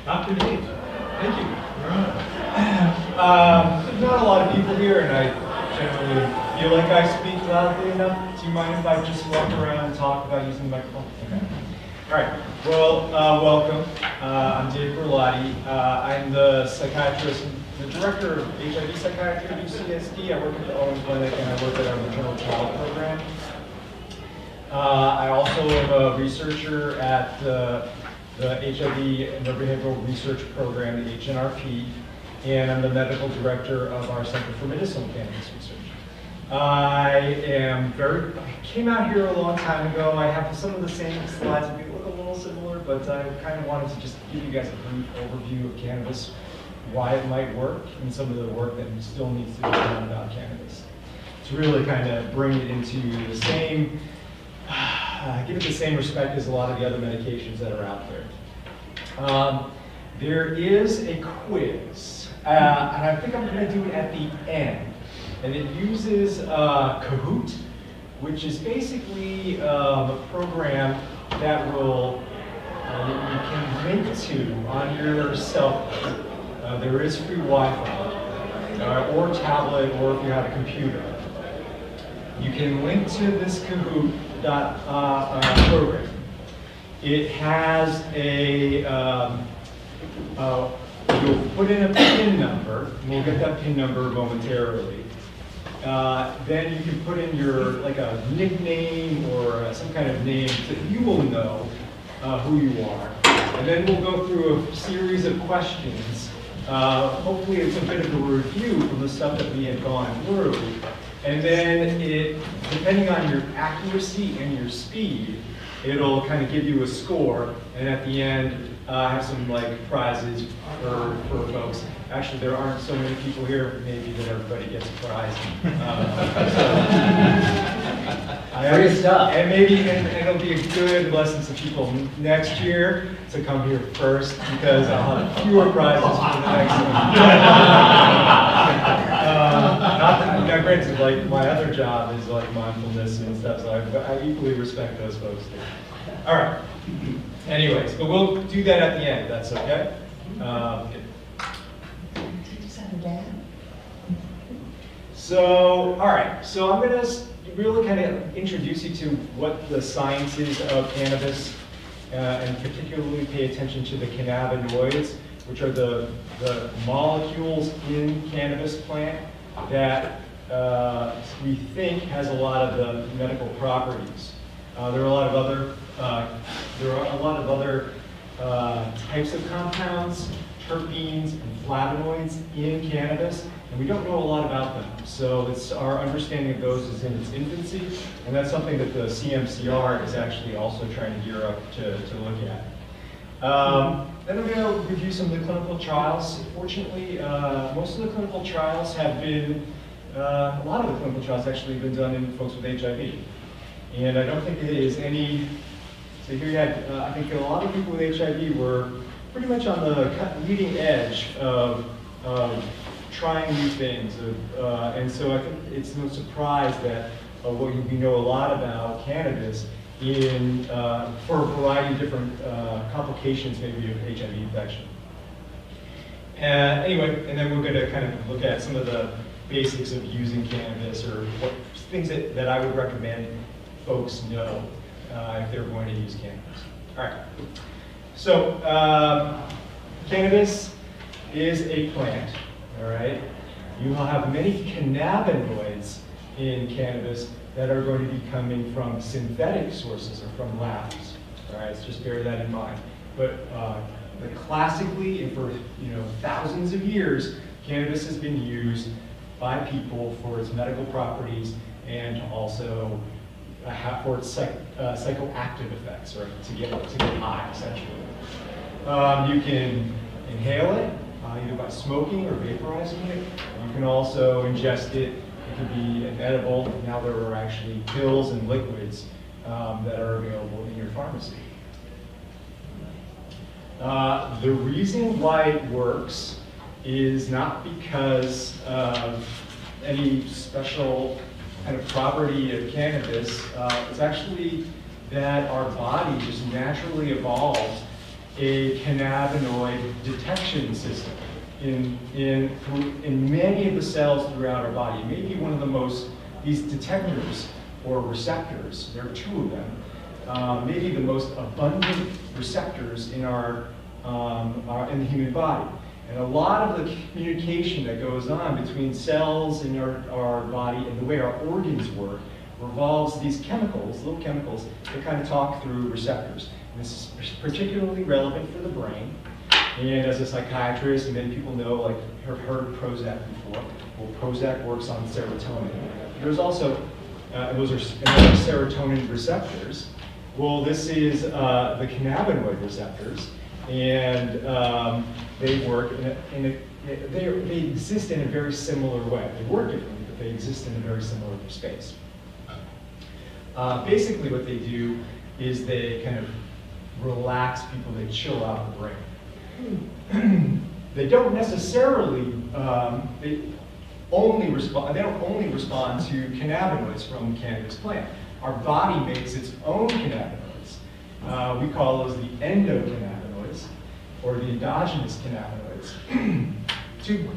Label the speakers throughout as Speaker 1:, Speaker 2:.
Speaker 1: Dr. Dave.
Speaker 2: Thank you.
Speaker 1: There's not a lot of people here, and I generally feel like I speak loudly enough. Do you mind if I just walk around and talk about using the microphone? Okay. All right. Well, welcome. I'm Dave Berlotti. I'm the psychiatrist, the director of HIV psychiatry at UCSD. I work at the Owen Clinic, and I work at our maternal child program. I also am a researcher at the HIV and Neurobehavioral Research Program, the HNRP, and I'm the medical director of our Center for Medicinal Cannabis Research. I came out here a long time ago. I have some of the same slides, they look a little similar, but I kind of wanted to just give you guys a brief overview of cannabis, why it might work, and some of the work that still needs to be done about cannabis. To really kind of bring it into the same, give it the same respect as a lot of the other medications that are out there. There is a quiz, and I think I'm going to do it at the end. And it uses Kahoot, which is basically a program that will you can link to on your cell phone. There is free Wi-Fi, or tablet, or if you have a computer. You can link to this Kahoot program. It has you'll put in a PIN number, and we'll get that PIN number momentarily. Then you can put in your, like a nickname or some kind of name that you will know who you are. And then we'll go through a series of questions. Hopefully it's a bit of a review from the stuff that we had gone through. And then depending on your accuracy and your speed, it'll kind of give you a score, and at the end, have some prizes for folks. Actually, there aren't so many people here, maybe that everybody gets a prize.
Speaker 3: Free stuff.
Speaker 1: And it'll be a good lesson to people next year to come here first, because I'll have fewer prizes for the next one. Granted, my other job is mindfulness and stuff, so I equally respect those folks too. All right. Anyways, but we'll do that at the end. That's okay. So, all right. So I'm going to really kind of introduce you to what the science is of cannabis, and particularly pay attention to the cannabinoids, which are the molecules in cannabis plant that we think has a lot of the medical properties. There are a lot of other types of compounds, terpenes, and flavonoids in cannabis, and we don't know a lot about them. So our understanding of those is in its infancy, and that's something that the CMCR is actually also trying to gear up to look at. Then I'm going to review some of the clinical trials. Fortunately, most of the clinical trials have been, a lot of the clinical trials actually have been done in folks with HIV. And I don't think it is any, so here you had, I think a lot of people with HIV were pretty much on the leading edge of trying new things. And so I think it's no surprise that we know a lot about cannabis for a variety of different complications maybe of HIV infection. Anyway, and then we're going to kind of look at some of the basics of using cannabis, or things that I would recommend folks know if they're going to use cannabis. All right. So cannabis is a plant. All right. You will have many cannabinoids in cannabis that are going to be coming from synthetic sources or from labs. All right. So just bear that in mind. But classically, and for thousands of years, cannabis has been used by people for its medical properties and also for its psychoactive effects, or to get high, essentially. You can inhale it, either by smoking or vaporizing it. You can also ingest it. It can be an edible. Now there are actually pills and liquids that are available in your pharmacy. The reason why it works is not because of any special kind of property of cannabis. It's actually that our body just naturally evolved a cannabinoid detection system in many of the cells throughout our body. It may be one of the most, these detectors or receptors, there are two of them, maybe the most abundant receptors in in the human body. And a lot of the communication that goes on between cells in our body and the way our organs work revolves these chemicals, little chemicals, that kind of talk through receptors. And this is particularly relevant for the brain. And as a psychiatrist, many people know, like, have heard of Prozac before. Well, Prozac works on serotonin. There's also, those are serotonin receptors. Well, this is the cannabinoid receptors. And they work they exist in a very similar way. They work differently, but they exist in a very similar space. Basically what they do is they kind of relax people, they chill out the brain. They don't necessarily, they don't only respond to cannabinoids from the cannabis plant. Our body makes its own cannabinoids. We call those the endocannabinoids, or the endogenous cannabinoids.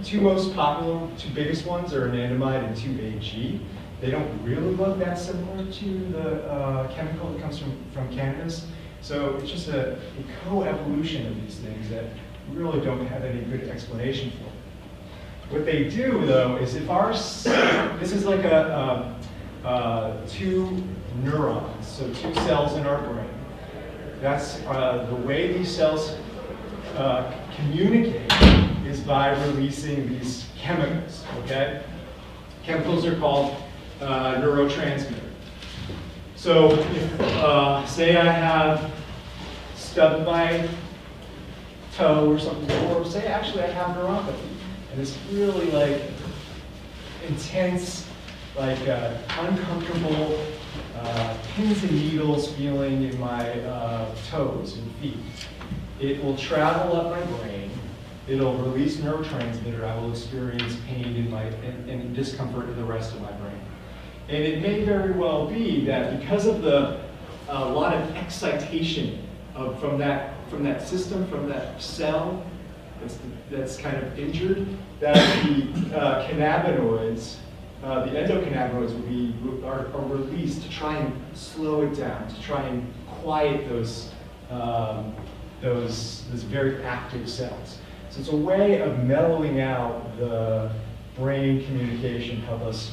Speaker 1: Two most popular, two biggest ones are anandamide and 2-AG. They don't really look that similar to the chemical that comes from cannabis. So it's just a co-evolution of these things that we really don't have any good explanation for. What they do, though, is if this is like two neurons, so two cells in our brain. That's the way these cells communicate is by releasing these chemicals, okay? Chemicals are called neurotransmitter. So if, say I have stubbed my toe or something, or say actually I have neuropathy, and it's really like intense, like uncomfortable pins and needles feeling in my toes and feet. It will travel up my brain. It'll release neurotransmitter. I will experience pain and discomfort in the rest of my brain. And it may very well be that because of a lot of excitation from that system, from that cell that's kind of injured, that the cannabinoids, the endocannabinoids are released to try and slow it down, to try and quiet those very active cells. So it's a way of mellowing out the brain communication, help us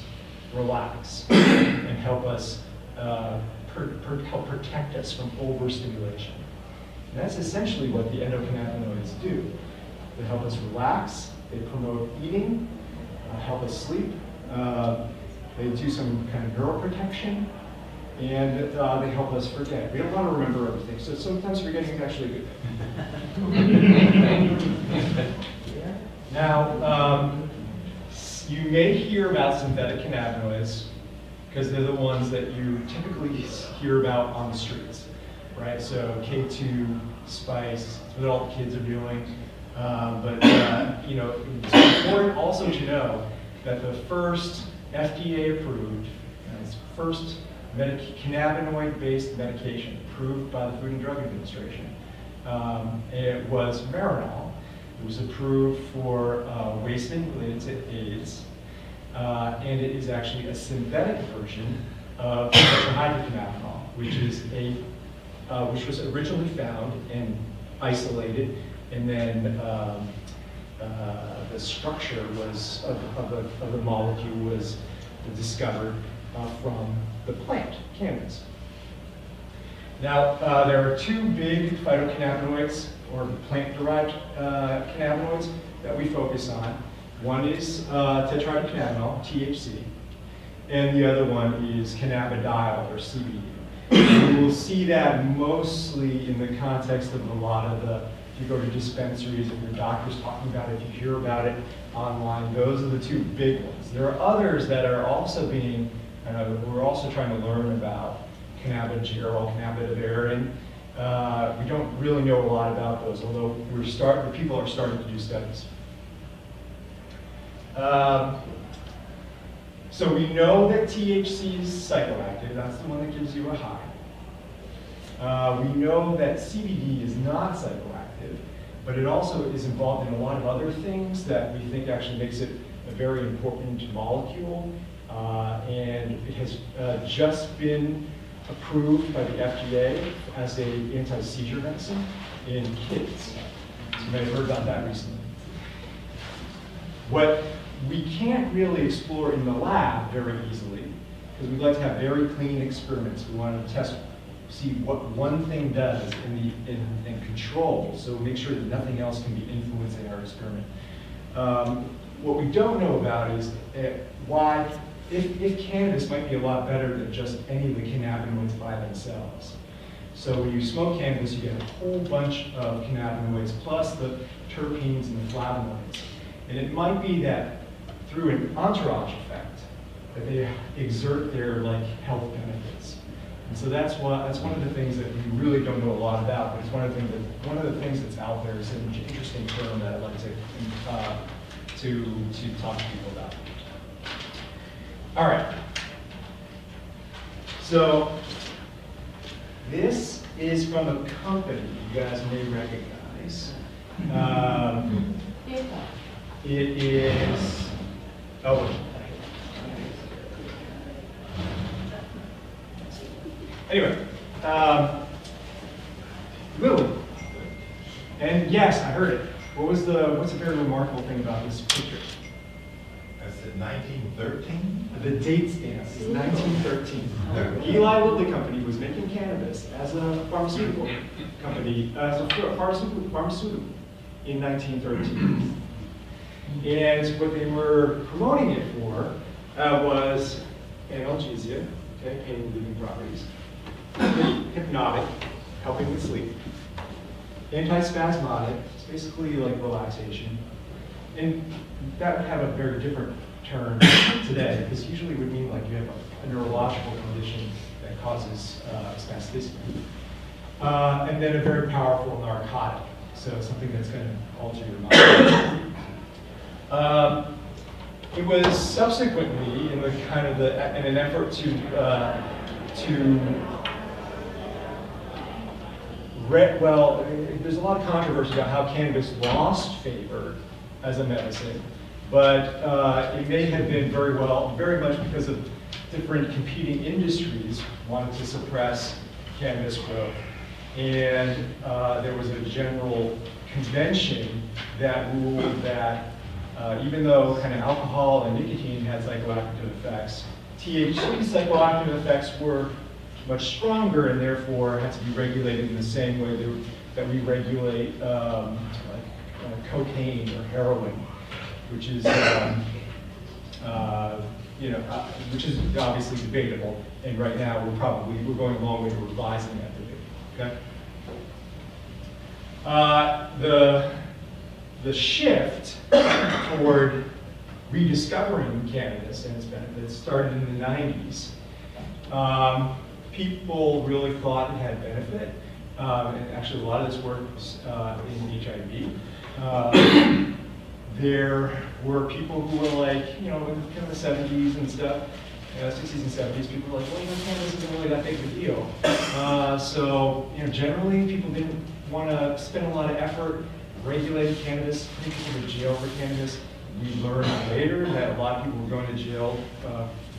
Speaker 1: relax, and help us help protect us from overstimulation. And that's essentially what the endocannabinoids do. They help us relax, they promote eating, help us sleep, they do some kind of neuroprotection, and they help us forget. We don't want to remember everything, so sometimes forgetting is actually a good thing. Now, you may hear about synthetic cannabinoids because they're the ones that you typically hear about on the streets, right? So K2, Spice, that's what all the kids are doing. You know, it's important also to know that the first FDA-approved, first cannabinoid-based medication approved by the Food and Drug Administration, it was Marinol. It was approved for wasting related to AIDS, and it is actually a synthetic version of tetrahydrocannabinol, which was originally found and isolated, and then the structure of the molecule was discovered from the plant, cannabis. Now, there are two big phytocannabinoids, or plant-derived cannabinoids, that we focus on. One is tetrahydrocannabinol, THC, and the other one is cannabidiol, or CBD. And you will see that mostly in the context of a lot of if you go to dispensaries, if your doctor's talking about it, if you hear about it online, those are the two big ones. There are others that are also we're also trying to learn about cannabigerol, cannabidiol. We don't really know a lot about those, although people are starting to do studies. So we know that THC is psychoactive. That's the one that gives you a high. We know that CBD is not psychoactive, but it also is involved in a lot of other things that we think actually makes it a very important molecule. And it has just been approved by the FDA as an anti-seizure medicine in kids. You may have heard about that recently. What we can't really explore in the lab very easily, because we'd like to have very clean experiments. We want to see what one thing does in control, so make sure that nothing else can be influencing our experiment. What we don't know about is why, if cannabis might be a lot better than just any of the cannabinoids by themselves. So when you smoke cannabis, you get a whole bunch of cannabinoids plus the terpenes and the flavonoids. And it might be that through an entourage effect, that they exert their health benefits. And so that's one of the things that we really don't know a lot about, but it's one of the things that's out there. Is an interesting term that I'd like to talk to people about. All right. So this is from a company you guys may recognize. It is, anyway, Lily. And yes, I heard it. What's a very remarkable thing about this picture?
Speaker 2: That's in 1913?
Speaker 1: The date stamp is 1913. Eli Lilly Company was making cannabis as a pharmaceutical company, as a pharmaceutical in 1913. And what they were promoting it for was analgesia, okay, pain relieving properties, hypnotic, helping with sleep, antispasmodic, it's basically like relaxation, and that would have a very different term today, because usually it would mean like you have a neurological condition that causes spasticity. And then a very powerful narcotic, so something that's going to alter your mind. It was subsequently in an effort there's a lot of controversy about how cannabis lost favor as a medicine, but it may have been very much because of different competing industries wanted to suppress cannabis growth. And there was a general convention that ruled that even though kind of alcohol and nicotine had psychoactive effects, THC psychoactive effects were much stronger and therefore had to be regulated in the same way that we regulate cocaine or heroin, which is which is obviously debatable. And right now we're going a long way to revising that debate. Okay. The shift toward rediscovering cannabis and its benefits started in the 90s. People really thought it had benefit, and actually a lot of this work was in HIV. There were people who were in kind of the 70s and stuff, 60s and 70s, people were like, well, cannabis isn't really that big of a deal. So, generally people didn't want to spend a lot of effort regulating cannabis, putting people to jail for cannabis. We learned later that a lot of people were going to jail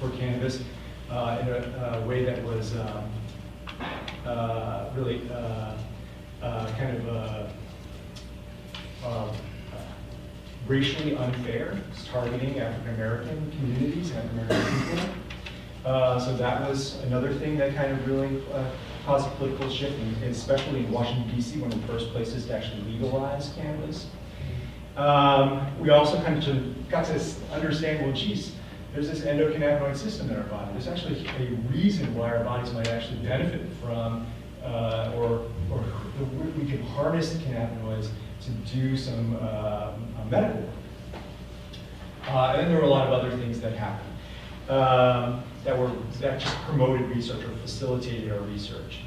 Speaker 1: for cannabis in a way that was really kind of racially unfair. It's targeting African American communities, African American people. So that was another thing that kind of really caused a political shift, and especially in Washington, D.C., one of the first places to actually legalize cannabis. We also kind of got to understand, well, geez, there's this endocannabinoid system in our body. There's actually a reason why our bodies might actually benefit from, or we can harness the cannabinoids to do some medical work. And then there were a lot of other things that happened that just promoted research or facilitated our research.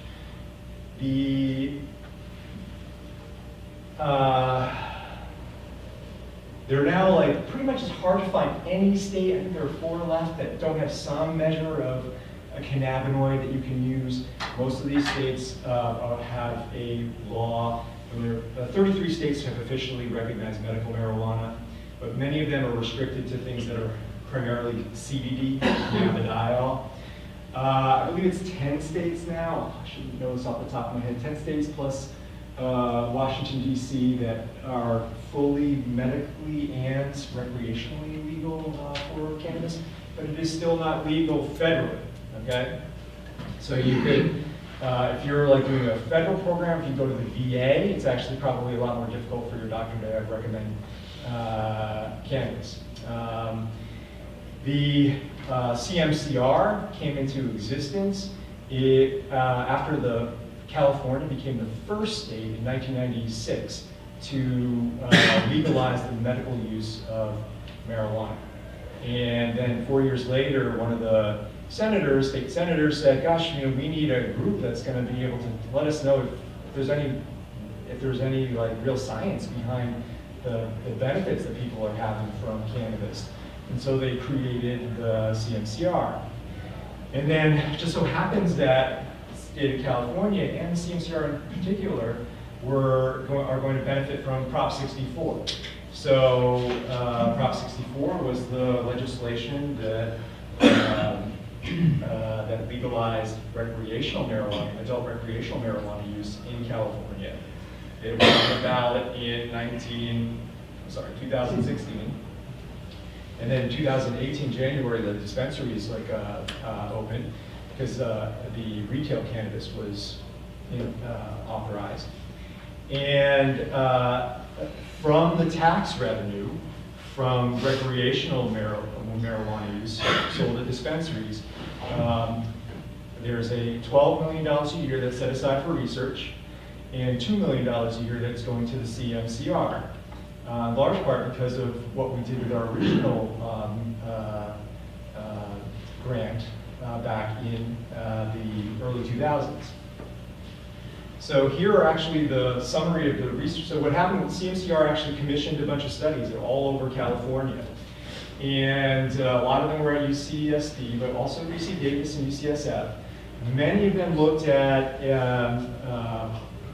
Speaker 1: They're now pretty much it's hard to find any state, I think there are 4 left, that don't have some measure of a cannabinoid that you can use. Most of these states have a law. 33 states have officially recognized medical marijuana, but many of them are restricted to things that are primarily CBD, cannabidiol. I believe it's 10 states now. I shouldn't know this off the top of my head. 10 states plus Washington, D.C. that are fully medically and recreationally legal for cannabis, but it is still not legal federally, okay? So you could, if you're like doing a federal program, if you go to the VA, it's actually probably a lot more difficult for your doctor to recommend cannabis. The CMCR came into existence after California became the first state in 1996 to legalize the medical use of marijuana. And then 4 years later, one of the state senators said, gosh, we need a group that's going to be able to let us know if there's any like real science behind the benefits that people are having from cannabis. And so they created the CMCR. And then it just so happens that the state of California and the CMCR in particular are going to benefit from Prop 64. So Prop 64 was the legislation that that legalized adult recreational marijuana use in California. It was on the ballot in 2016. And then in 2018, January, the dispensaries opened because the retail cannabis was authorized. And from the tax revenue from recreational marijuana use sold at dispensaries, there's a $12 million a year that's set aside for research and $2 million a year that's going to the CMCR. In large part because of what we did with our original grant back in the early 2000s. So here are actually the summary of the research. So what happened with CMCR actually commissioned a bunch of studies all over California. And a lot of them were at UCSD, but also UC Davis and UCSF. Many of them looked at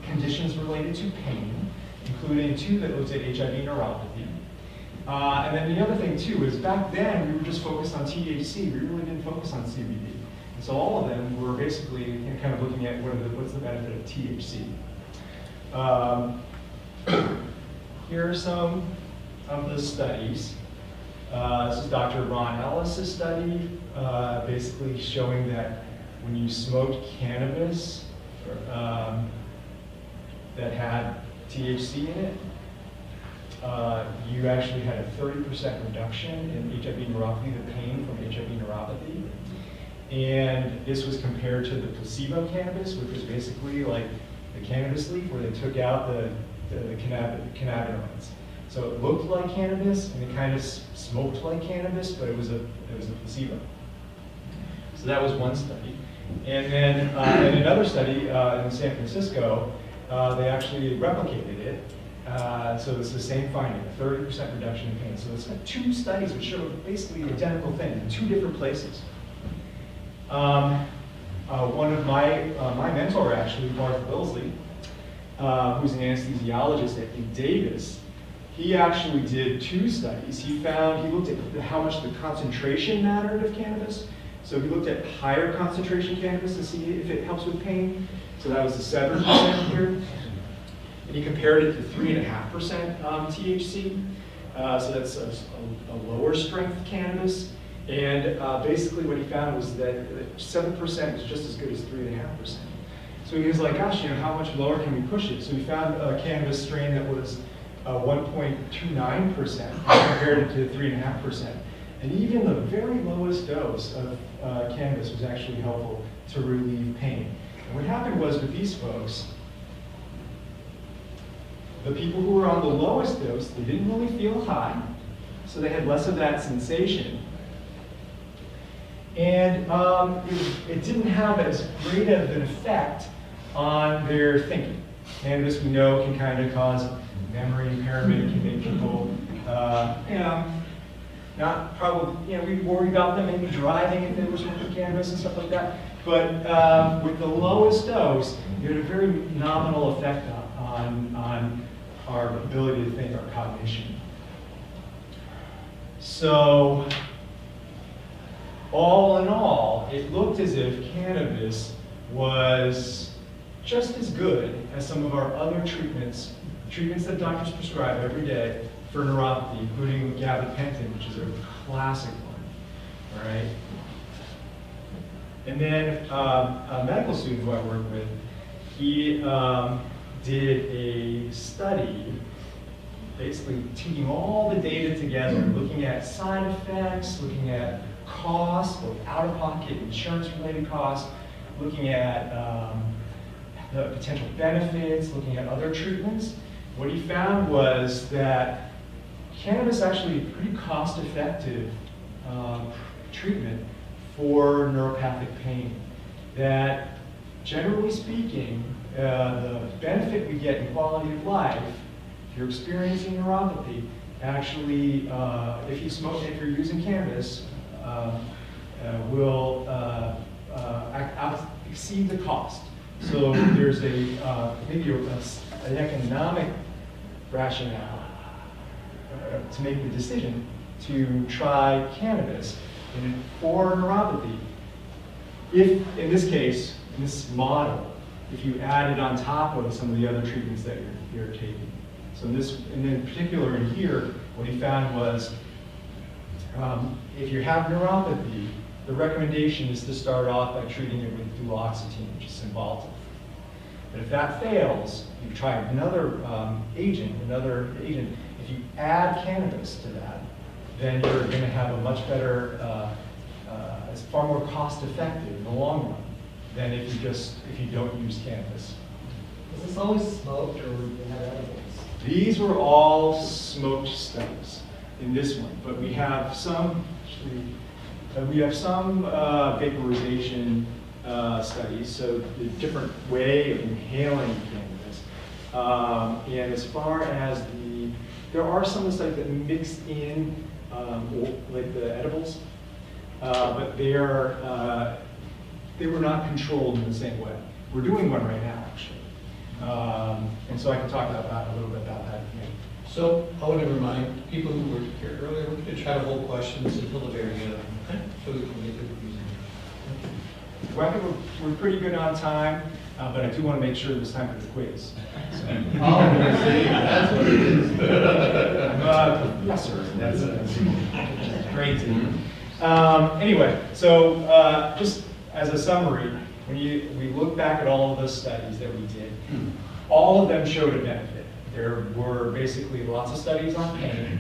Speaker 1: conditions related to pain, including 2 that looked at HIV neuropathy. And then the other thing too is back then we were just focused on THC. We really didn't focus on CBD. And so all of them were basically kind of looking at what's the benefit of THC. Here are some of the studies. This is Dr. Ron Ellis' study, basically showing that when you smoked cannabis that had THC in it, you actually had a 30% reduction in HIV neuropathy, the pain from HIV neuropathy. And this was compared to the placebo cannabis, which was basically like the cannabis leaf where they took out the cannabinoids. So it looked like cannabis and it kind of smoked like cannabis, but it was a placebo. So that was one study. And then in another study in San Francisco, they actually replicated it. So it's the same finding, a 30% reduction in pain. So it's got 2 studies which show basically the identical thing in 2 different places. One of my mentor actually, Mark Billsley, who's an anesthesiologist at Davis, he actually did 2 studies. He looked at how much the concentration mattered of cannabis. So he looked at higher concentration cannabis to see if it helps with pain. So that was the 7% here. And he compared it to 3.5% THC. So that's a lower strength cannabis. And basically what he found was that 7% was just as good as 3.5%. So he was like, gosh, how much lower can we push it? So he found a cannabis strain that was 1.29% and compared it to 3.5%. And even the very lowest dose of cannabis was actually helpful to relieve pain. And what happened was with these folks, the people who were on the lowest dose, they didn't really feel high, so they had less of that sensation. And it didn't have as great of an effect on their thinking. Cannabis, we know, can kind of cause memory impairment. It can make people, Not probably, we worry about them maybe driving if they were smoking cannabis and stuff like that. But with the lowest dose, it had a very nominal effect on our ability to think, our cognition. So, all in all, it looked as if cannabis was just as good as some of our other treatments that doctors prescribe every day for neuropathy, including gabapentin, which is a classic one, all right? And then a medical student who I work with, he did a study basically taking all the data together, looking at side effects, looking at costs, both out-of-pocket insurance-related costs, looking at the potential benefits, looking at other treatments. What he found was that cannabis actually a pretty cost-effective treatment for neuropathic pain. That generally speaking, the benefit we get in quality of life, if you're experiencing neuropathy, actually, if you smoke, if you're using cannabis, will exceed the cost. So there's maybe an economic rationale to make the decision to try cannabis for neuropathy. If, in this case, in this model, if you add it on top of some of the other treatments that you're taking. So in particular in here, what he found was if you have neuropathy, the recommendation is to start off by treating it with fluoxetine, which is Cymbalta. But if that fails, you try another agent. If you add cannabis to that, then you're going to have a much better, it's far more cost-effective in the long run than if you don't use cannabis.
Speaker 3: Was this always smoked or you had edibles?
Speaker 1: These were all smoked studies in this one, but we have some vaporization studies, so the different way of inhaling cannabis. And as far as there are some of the studies that mix in like the edibles, but they were not controlled in the same way. We're doing one right now, actually. And so I can talk about a little bit about that.
Speaker 4: So I want to remind people who were here earlier, we're going to try to hold questions until the very end, so we can make it easy.
Speaker 1: Well, I think we're pretty good on time, but I do want to make sure there's time for the quiz. So.
Speaker 2: See, that's what it is.
Speaker 1: I'm a professor, and that's great. Anyway, so just as a summary, when we look back at all of the studies that we did, all of them showed a benefit. There were basically lots of studies on pain,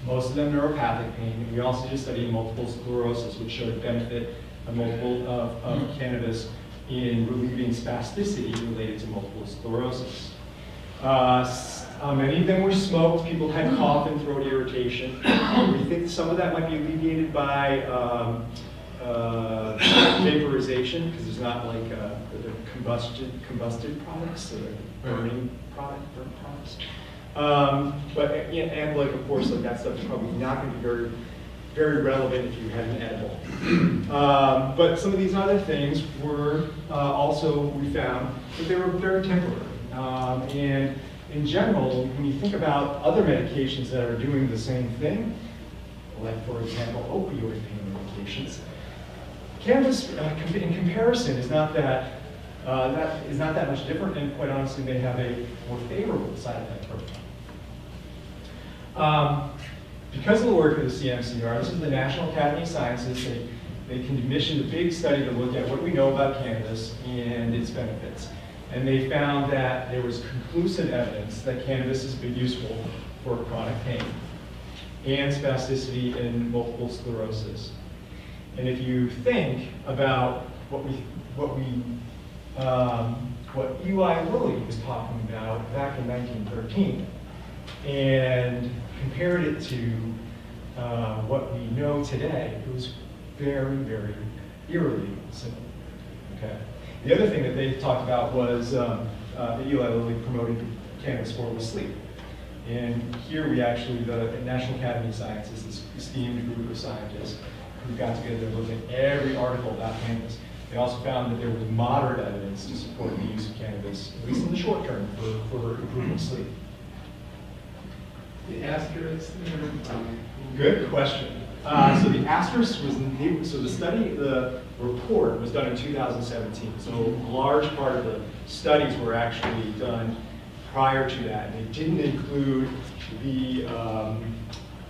Speaker 1: most of them neuropathic pain. We also did a study in multiple sclerosis, which showed a benefit of cannabis in relieving spasticity related to multiple sclerosis. Many of them were smoked. People had cough and throat irritation. We think some of that might be alleviated by vaporization, because there's not like the combusted products, the burning products. And like of course, like that stuff is probably not going to be very, very relevant if you had an edible. But some of these other things were also, we found that they were very temporary. And in general, when you think about other medications that are doing the same thing, like for example, opioid pain medications, cannabis in comparison is not that much different, and quite honestly, they have a more favorable side effect profile. Because of the work of the CMCR, this is the National Academy of Sciences, they commissioned a big study to look at what we know about cannabis and its benefits. And they found that there was conclusive evidence that cannabis has been useful for chronic pain and spasticity in multiple sclerosis. And if you think about what Eli Lilly was talking about back in 1913 and compared it to what we know today, it was very, very eerily similar. Okay. The other thing that they talked about was that Eli Lilly promoted cannabis for was sleep. And here we actually, the National Academy of Sciences, this esteemed group of scientists who got together and looked at every article about cannabis. They also found that there was moderate evidence to support the use of cannabis, at least in the short term, for improving sleep.
Speaker 2: The asterisk there.
Speaker 1: Good question. So the asterisk was, so the study, the report was done in 2017. So a large part of the studies were actually done prior to that. And they didn't include the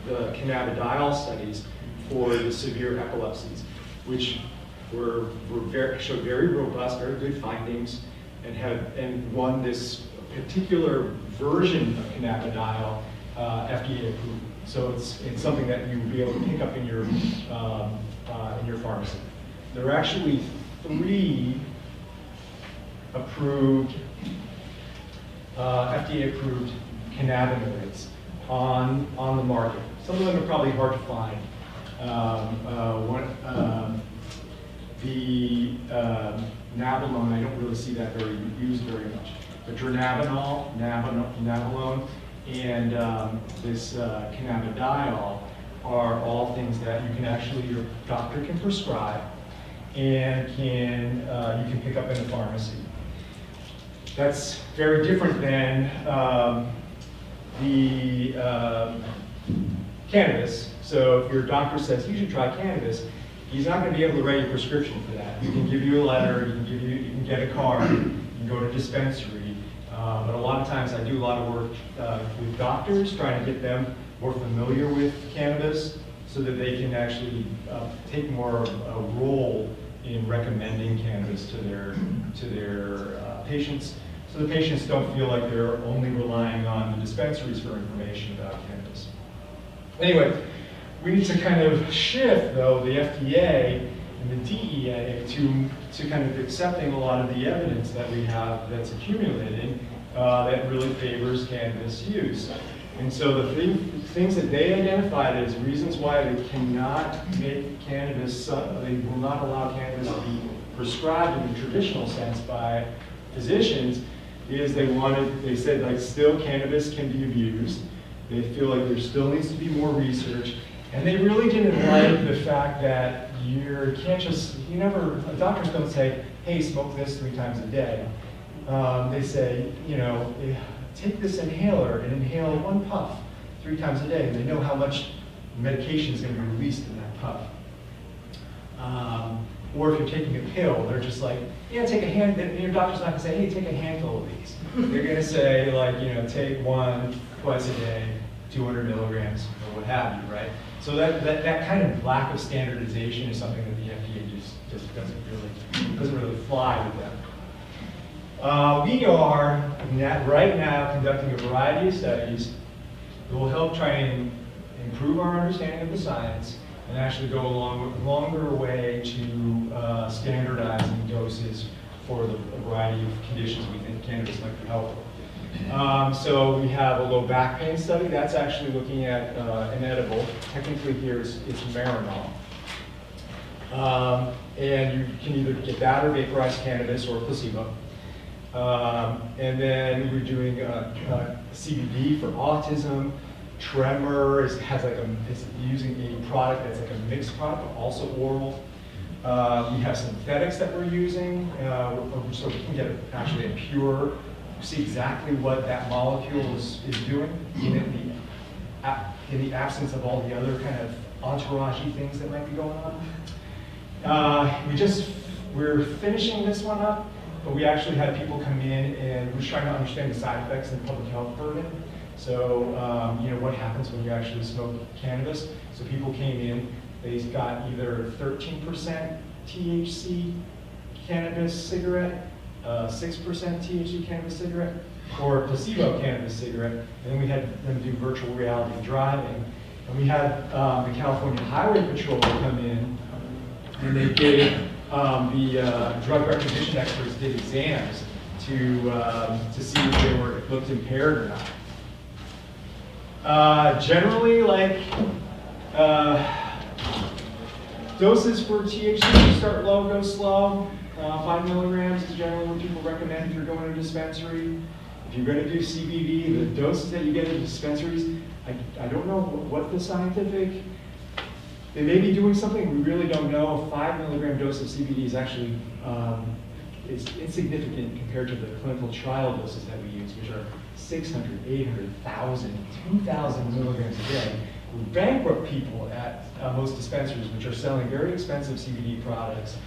Speaker 1: cannabidiol studies for the severe epilepsies, which showed very robust, very good findings, and won this particular version of cannabidiol FDA approval. So it's something that you would be able to pick up in your pharmacy. There are actually 3 approved, FDA-approved cannabinoids on the market. Some of them are probably hard to find. The nabilone, I don't really see that used very much. But dronabinol, nabilone, and this cannabidiol are all things that you can actually, your doctor can prescribe and you can pick up in a pharmacy. That's very different than the cannabis. So if your doctor says you should try cannabis, he's not going to be able to write you a prescription for that. He can give you a letter, you can get a card, you can go to a dispensary. But a lot of times I do a lot of work with doctors, trying to get them more familiar with cannabis so that they can actually take more of a role in recommending cannabis to their patients, so the patients don't feel like they're only relying on the dispensaries for information about cannabis. Anyway, we need to kind of shift, though, the FDA and the DEA to kind of accepting a lot of the evidence that we have that's accumulating that really favors cannabis use. And so the things that they identified as reasons why they cannot make cannabis, they will not allow cannabis to be prescribed in the traditional sense by physicians, is they said like still cannabis can be abused. They feel like there still needs to be more research. And they really didn't like the fact that doctors don't say, hey, smoke this 3 times a day. They say, take this inhaler and inhale 1 puff 3 times a day, and they know how much medication is going to be released in that puff. Or if you're taking a pill, they're just like, take a hand, and your doctor's not going to say, hey, take a handful of these. They're going to say, like, take 1 twice a day, 200 milligrams, or what have you, right? So that kind of lack of standardization is something that the FDA just doesn't really fly with them. We are right now conducting a variety of studies that will help try and improve our understanding of the science and actually go a longer way to standardizing doses for the variety of conditions we think cannabis might be helpful. So we have a low back pain study that's actually looking at an edible. Technically here it's Marinol. And you can either get that or vaporized cannabis or placebo. And then we're doing CBD for autism. Tremor is using a product that's like a mixed product, but also oral. We have synthetics that we're using, so we can get actually a pure, see exactly what that molecule is doing in the absence of all the other kind of entourage-y things that might be going on. We're finishing this one up, but we actually had people come in and we're trying to understand the side effects and public health burden. So, what happens when you actually smoke cannabis? So people came in, they got either 13% THC cannabis cigarette, 6% THC cannabis cigarette, or placebo cannabis cigarette. And then we had them do virtual reality driving. And we had the California Highway Patrol come in, and they gave the drug recognition experts did exams to see if they looked impaired or not. Generally, doses for THC start low, go slow. 5 milligrams is generally what people recommend if you're going to a dispensary. If you're going to do CBD, the doses that you get in dispensaries, I don't know what the scientific, they may be doing something, we really don't know. A 5 milligram dose of CBD is actually is insignificant compared to the clinical trial doses that we use, which are 600, 800, 1,000, 2,000 milligrams a day. We bankrupt people at most dispensaries, which are selling very expensive CBD products.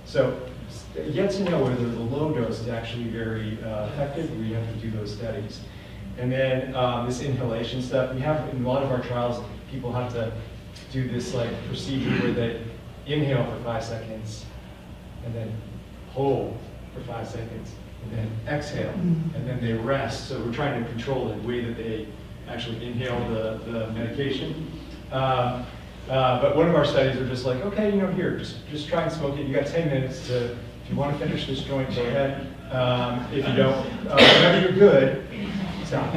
Speaker 1: So yet to know whether the low dose is actually very effective. We have to do those studies. And then this inhalation stuff, we have in a lot of our trials, people have to do this like procedure where they inhale for 5 seconds and then hold for 5 seconds and then exhale and then they rest. So we're trying to control the way that they actually inhale the medication. But one of our studies are just like, okay, here, just try and smoke it. You got 10 minutes to, if you want to finish this joint, go ahead. If you don't, whenever you're good, stop.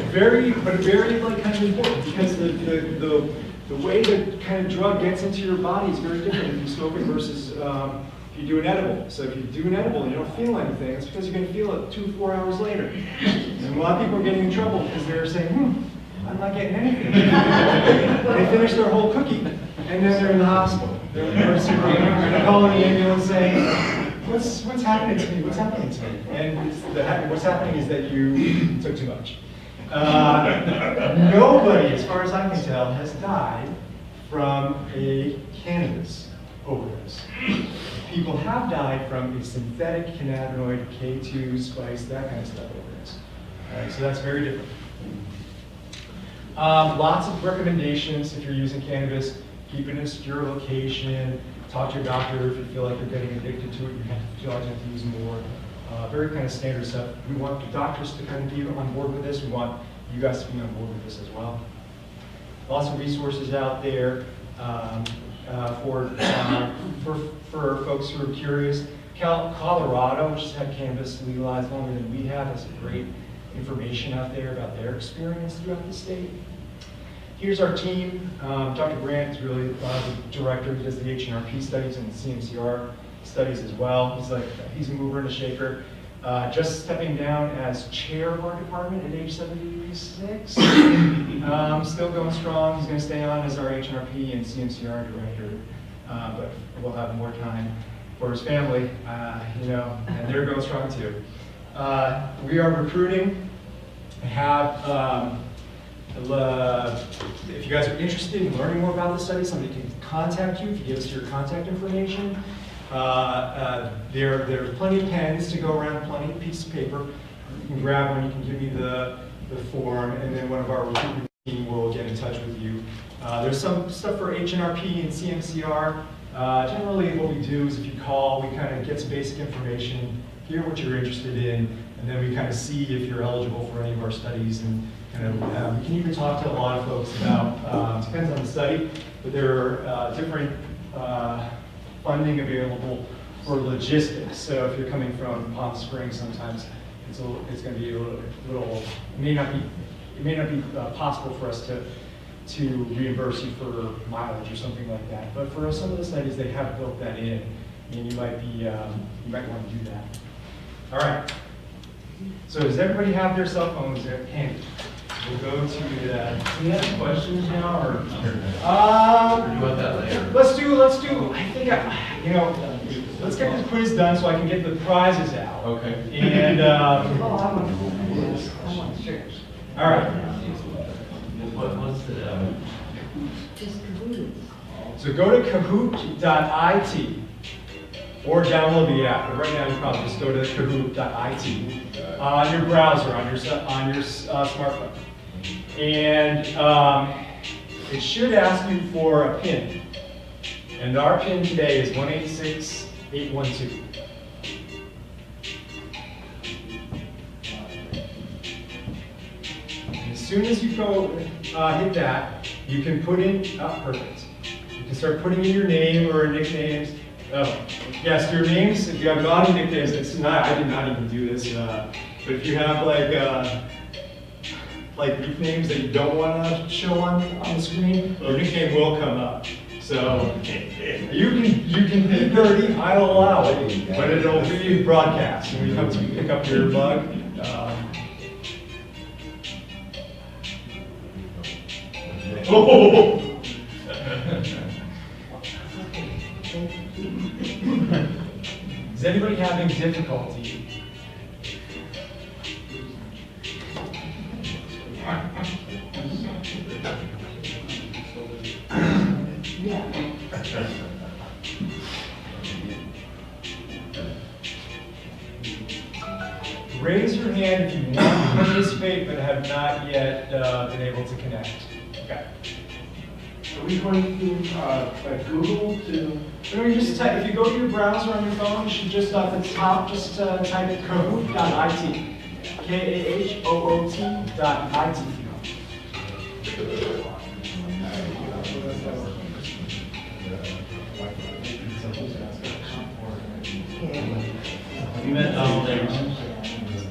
Speaker 1: Very like kind of important because the way the kind of drug gets into your body is very different if you smoke it versus if you do an edible. So if you do an edible and you don't feel anything, it's because you're going to feel it 2 to 4 hours later. And a lot of people are getting in trouble because they're saying, I'm not getting anything. They finish their whole cookie and then they're in the hospital. They're in the emergency room and they're calling the ambulance saying, What's happening to me? What's happening to me? And what's happening is that you took too much. Nobody, as far as I can tell, has died from a cannabis overdose. People have died from a synthetic cannabinoid, K2, spice, that kind of stuff overdose. All right, so that's very different. Lots of recommendations if you're using cannabis. Keep it in a secure location. Talk to your doctor if you feel like you're getting addicted to it. You feel like you have to use more. Very kind of standard stuff. We want the doctors to kind of be on board with this. We want you guys to be on board with this as well. Lots of resources out there for folks who are curious. Colorado, which has had cannabis legalized longer than we have, has great information out there about their experience throughout the state. Here's our team. Dr. Grant is really the director. He does the H&RP studies and the CMCR studies as well. He's a mover and a shaker. Just stepping down as chair of our department at age 76. Still going strong. He's going to stay on as our H&RP and CMCR director, but we'll have more time for his family, and they're going strong too. We are recruiting. If you guys are interested in learning more about the study, somebody can contact you if you give us your contact information. There are plenty of pens to go around, plenty of pieces of paper. You can grab one, you can give me the form, and then one of our recruitment team will get in touch with you. There's some stuff for H&RP and CMCR. Generally what we do is if you call, we kind of get some basic information, hear what you're interested in, and then we kind of see if you're eligible for any of our studies. And we can even talk to a lot of folks about, depends on the study, but there are different funding available for logistics. So if you're coming from Palm Springs, sometimes it's going to be a little, it may not be possible for us to reimburse you for mileage or something like that. But for some of the studies, they have built that in, and you might want to do that. All right. So does everybody have their cell phones handy? We'll go to the. Do we have questions now, or?
Speaker 2: Do you want that later?
Speaker 1: Let's do. I think let's get this quiz done so I can get the prizes out.
Speaker 2: Okay.
Speaker 1: And
Speaker 3: I want to share.
Speaker 1: all right.
Speaker 2: What's the?
Speaker 3: Just Kahoot.
Speaker 1: So go to kahoot.it or download the app. But right now, you probably just go to kahoot.it on your browser, on your smartphone. And it should ask you for a PIN. And our PIN today is 186812. And as soon as you go hit that, you can put in, perfect. You can start putting in your name or nicknames. Oh, yes, your names, if you have naughty nicknames, I did not even do this, but if you have like nicknames that you don't want to show on the screen, your nickname will come up. So you can be dirty, I'll allow it, but it'll be broadcast. When you come to pick up your mug, oh. Is anybody having difficulty?
Speaker 3: Yeah.
Speaker 1: Raise your hand if you want to participate but have not yet been able to connect. Okay.
Speaker 5: Are we going to, like Google to?
Speaker 1: No, you just type, if you go to your browser on your phone, you should just at the top, just type in kahoot.it. Kahoot.it.
Speaker 2: You met Donald Abrams?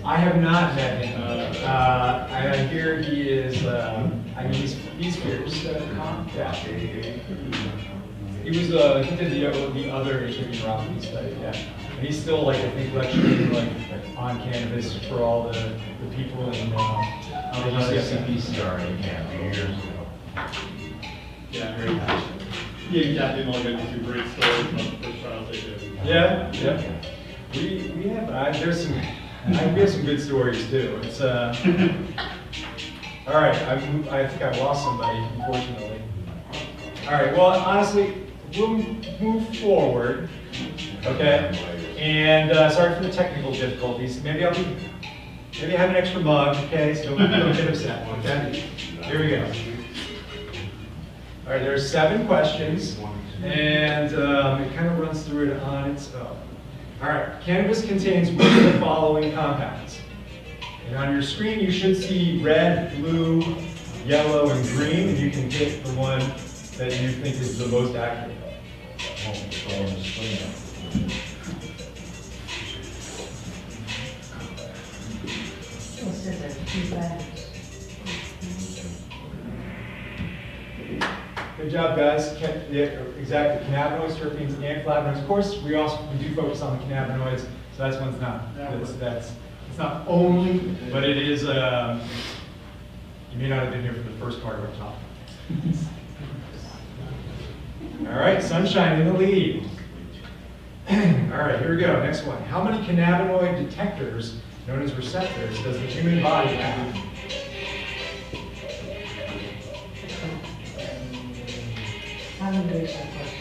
Speaker 1: I have not met him. I hear he is, I mean, he's fierce. Yeah. He was, he did the other immunotherapy study, yeah. And he's still, like, I think, lecturing, like, on cannabis for all the people in,
Speaker 2: I was on the CPCR in Canada years ago.
Speaker 6: Yeah, very passionate. He and Kathy Mulligan have two great stories about the first trials they did.
Speaker 1: Yeah, yeah. We have, there's some, we have some good stories too. It's, all right, I think I lost somebody, unfortunately. All right, well, honestly, we'll move forward, okay? And sorry for the technical difficulties. Maybe I have an extra mug, okay? So don't get upset, okay? Here we go. All right, there's 7 questions, and it kind of runs through it on its own. All right, cannabis contains which of the following compounds? And on your screen, you should see red, blue, yellow, and green, and you can pick the one that you think is the most accurate.
Speaker 3: It says there's 2 bags.
Speaker 1: Good job, guys. Exactly, cannabinoids, terpenes, and flavonoids. Of course, we do focus on the cannabinoids, so that's one's not. It's not only, but it is. You may not have been here for the first part of our talk. All right, sunshine in the lead. All right, here we go. Next one. How many cannabinoid detectors, known as receptors, does the human body have?
Speaker 3: How many days that question?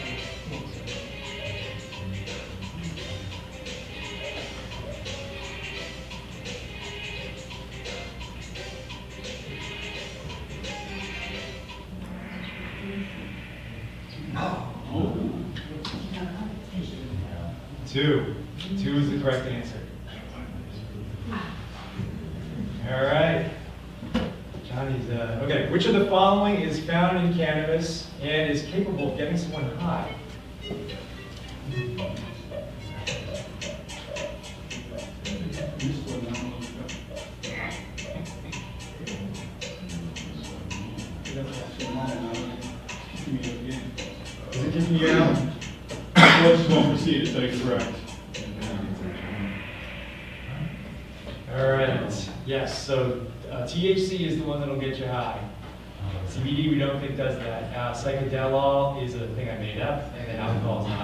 Speaker 1: Two. 2 is the correct answer. All right. Johnny's, okay. Which of the following is found in cannabis and is capable of getting someone high? Is it kicking you out?
Speaker 6: Let's just won't proceed, it's like correct.
Speaker 1: All right. Yes. So THC is the one that'll get you high. CBD we don't think does that. Psychedelol is a thing I made up, and then alcohol is not.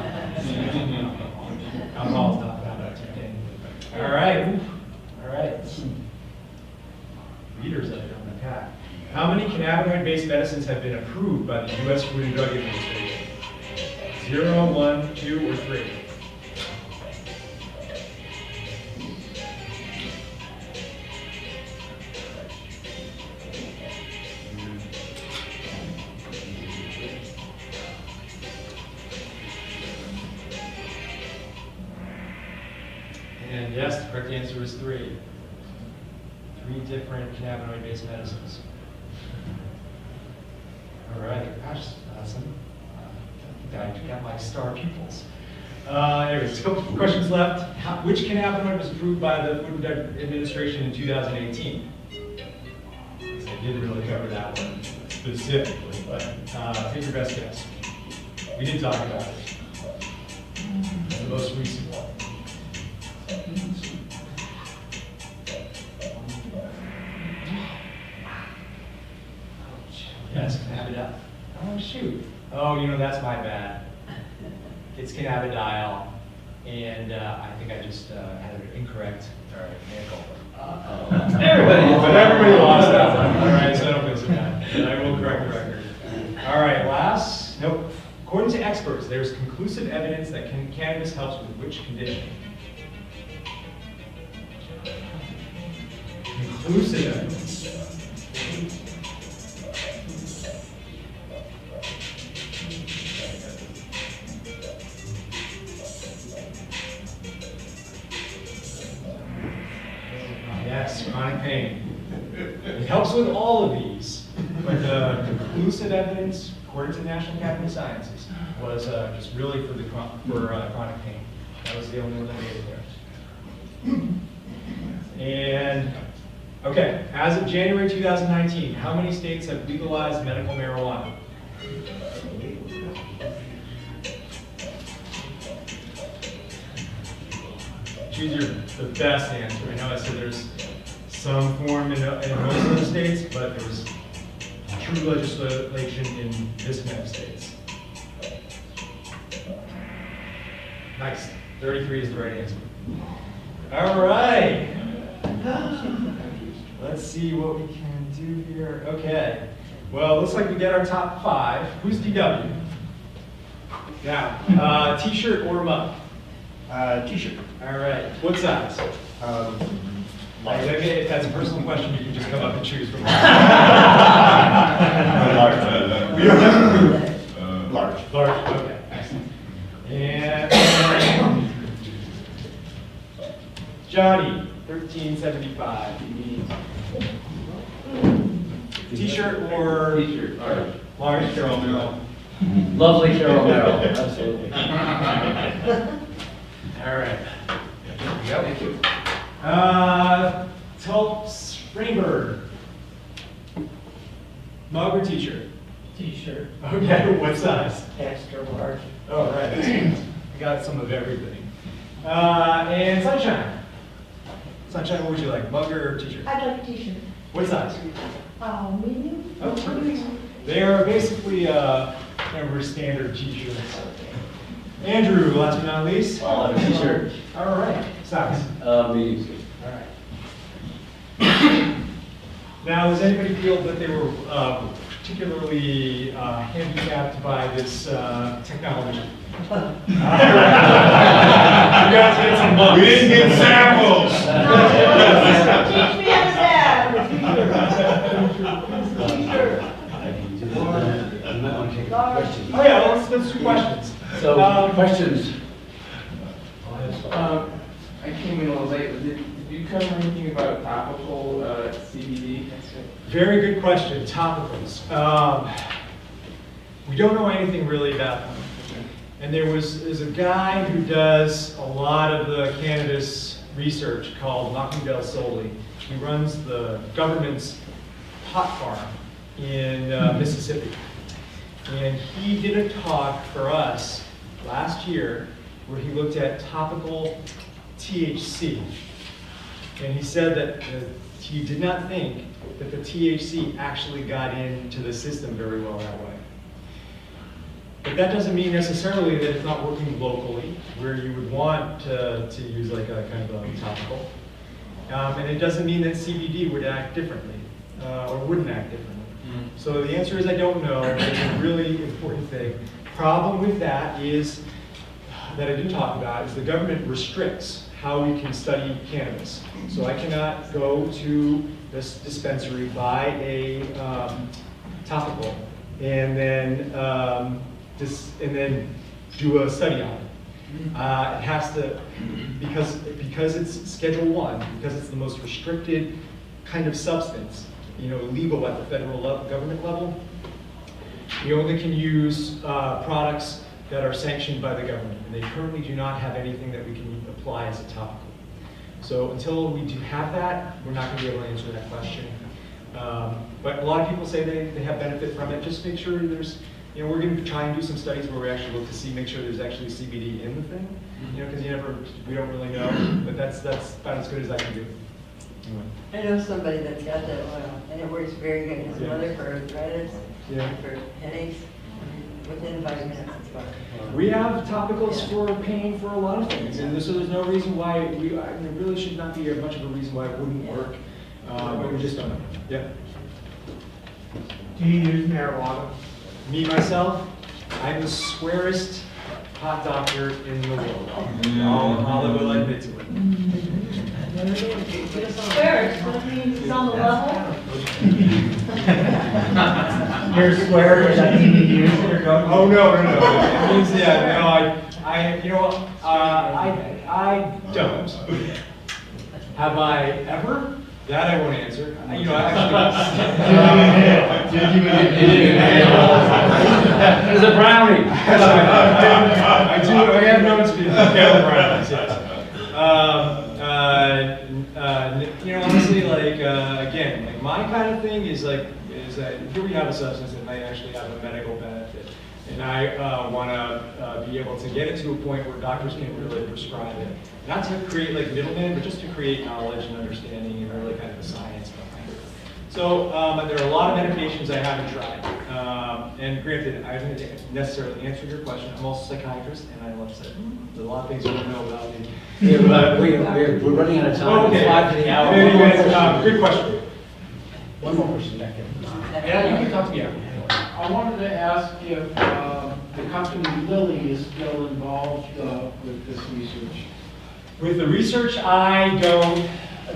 Speaker 1: Alcohol is not found out today. All right. All right. Readers out there on the pack. How many cannabinoid-based medicines have been approved by the U.S. Food and Drug Administration? 0, 1, 2, or 3? And yes, the correct answer is 3. 3 different cannabinoid-based medicines. All right, gosh, awesome. I got my star pupils. Anyways, a couple questions left. Which cannabinoid was approved by the Food and Drug Administration in 2018? I didn't really cover that one specifically, but take your best guess. We did talk about it. The most recent one. Yes, cannabidiol. Oh, shoot. Oh, that's my bad. It's cannabidiol, and I think I just had it incorrect. All right, everybody lost that one. All right, so I don't feel so bad. And I will correct the record. All right, last. Nope. According to experts, there's conclusive evidence that cannabis helps with which condition? Conclusive evidence. Yes, chronic pain. It helps with all of these, but the conclusive evidence, according to National Academy of Sciences, was just really for chronic pain. That was the only one that made it there. And okay, as of January 2019, how many states have legalized medical marijuana? Choose the best answer. I know I said there's some form in most of the states, but there was true legislation in this many states. Nice. 33 is the right answer. All right. Let's see what we can do here. Okay. Well, looks like we get our top 5. Who's DW? Now, t-shirt or mug?
Speaker 5: T-shirt.
Speaker 1: All right. What size? If that's a personal question, you can just come up and choose from.
Speaker 5: Large.
Speaker 1: Large. Okay. Excellent. And Johnny, 1375. T-shirt or
Speaker 2: T-shirt. Large.
Speaker 1: large?
Speaker 6: Carol Merrill.
Speaker 2: Lovely Carol Merrill, absolutely.
Speaker 1: All right.
Speaker 2: Thank you.
Speaker 1: Tulp Springbird. Mug or t-shirt?
Speaker 3: T-shirt,
Speaker 1: Okay, what size?
Speaker 3: extra large.
Speaker 1: Oh, right. I got some of everything. And Sunshine. Sunshine, what would you like? Mug or t-shirt?
Speaker 3: I'd like a t-shirt.
Speaker 1: What size?
Speaker 3: Medium?
Speaker 1: Oh, perfect. They are basically standard t-shirts. Andrew, last but not least.
Speaker 2: I'll have a t-shirt.
Speaker 1: All right. Size.
Speaker 2: Medium.
Speaker 1: All right. Now, does anybody feel that they were particularly handicapped by this technology? You guys get some books.
Speaker 6: We didn't get samples.
Speaker 3: Teach me how to stab. T-shirt.
Speaker 1: Oh yeah, let's do questions.
Speaker 2: So, questions?
Speaker 7: I came in a little late, but did you cover anything about topical CBD?
Speaker 1: Very good question. Topicals. We don't know anything really about them. And there's a guy who does a lot of the cannabis research called Malcolm Del Soli. He runs the government's pot farm in Mississippi. And he did a talk for us last year where he looked at topical THC. And he said that he did not think that the THC actually got into the system very well that way. But that doesn't mean necessarily that it's not working locally, where you would want to use like a kind of a topical. And it doesn't mean that CBD would act differently, or wouldn't act differently. So the answer is I don't know. It's a really important thing. Problem with that is, that I didn't talk about, is the government restricts how we can study cannabis. So I cannot go to this dispensary, buy a topical, and then do a study on it. It has to, because it's Schedule 1, because it's the most restricted kind of substance, legal at the federal government level, you only can use products that are sanctioned by the government, and they currently do not have anything that we can apply as a topical. So until we do have that, we're not going to be able to answer that question. But a lot of people say they have benefit from it. Just make sure there's You know, we're gonna try and do some studies where we actually look to see, make sure there's actually CBD in the thing. You know, because we don't really know, but that's about as good as I can do. Anyway.
Speaker 3: I know somebody that's got that oil, and it works very good. His
Speaker 1: Yeah.
Speaker 3: mother for arthritis,
Speaker 1: Yeah.
Speaker 3: for headaches, within 5 minutes it's gone.
Speaker 1: We have topicals for pain for a lot of things, and so there's no reason why there really should not be much of a reason why it wouldn't work, but we just don't know. Yeah.
Speaker 5: Do you use marijuana?
Speaker 1: Me, myself, I'm the squarest pot doctor in the world. I will admit to it.
Speaker 3: Square, so that means it's on the level?
Speaker 5: You're square, does that mean you use it or don't?
Speaker 1: Oh, no. It means, yeah, no, I don't. Have I ever? That I won't answer. You know, actually.
Speaker 5: It was a brownie.
Speaker 1: I have known to be brownies, yes. You know, honestly, like, again, like my kind of thing is that here we have a substance that might actually have a medical benefit. And I want to be able to get it to a point where doctors can really prescribe it. Not to create like middlemen, but just to create knowledge and understanding and really kind of the science behind it. So there are a lot of medications I haven't tried. And granted, I haven't necessarily answered your question. I'm also a psychiatrist, and I love to say there's a lot of things you don't know about me.
Speaker 8: Yeah, but we're running out of time.
Speaker 1: Okay.
Speaker 8: It's 5 to the hour.
Speaker 1: Anyways, good question.
Speaker 8: One more person back in.
Speaker 5: Yeah, you can talk to me. I wanted to ask if the company Lilly is still involved with this research.
Speaker 1: With the research, I don't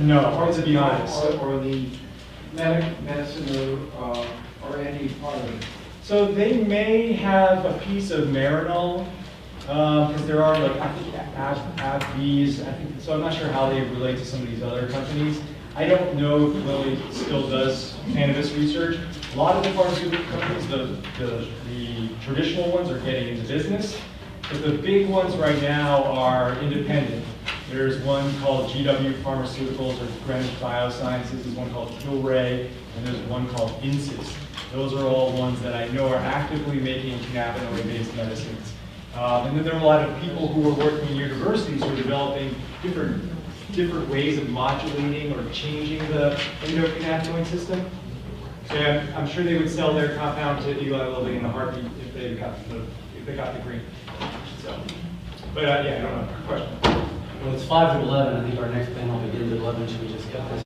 Speaker 1: know, to be honest.
Speaker 5: Or the medicine or any part of it.
Speaker 1: So they may have a piece of Marinol, because there are like, I think AbbVie's, so I'm not sure how they relate to some of these other companies. I don't know if Lilly still does cannabis research. A lot of the pharmaceutical companies, the traditional ones are getting into business, but the big ones right now are independent. There's one called GW Pharmaceuticals or Greenwich Biosciences, there's one called Tilray, and there's one called Insys. Those are all ones that I know are actively making cannabinoid-based medicines. And then there are a lot of people who are working in universities who are developing different ways of modulating or changing the endocannabinoid system. So yeah, I'm sure they would sell their compound to Eli Lilly in a heartbeat if they got the green. So, but yeah, I don't know. Good question.
Speaker 8: Well, it's 5 to 11. I think our next panel begins at 11. Should we just cut this?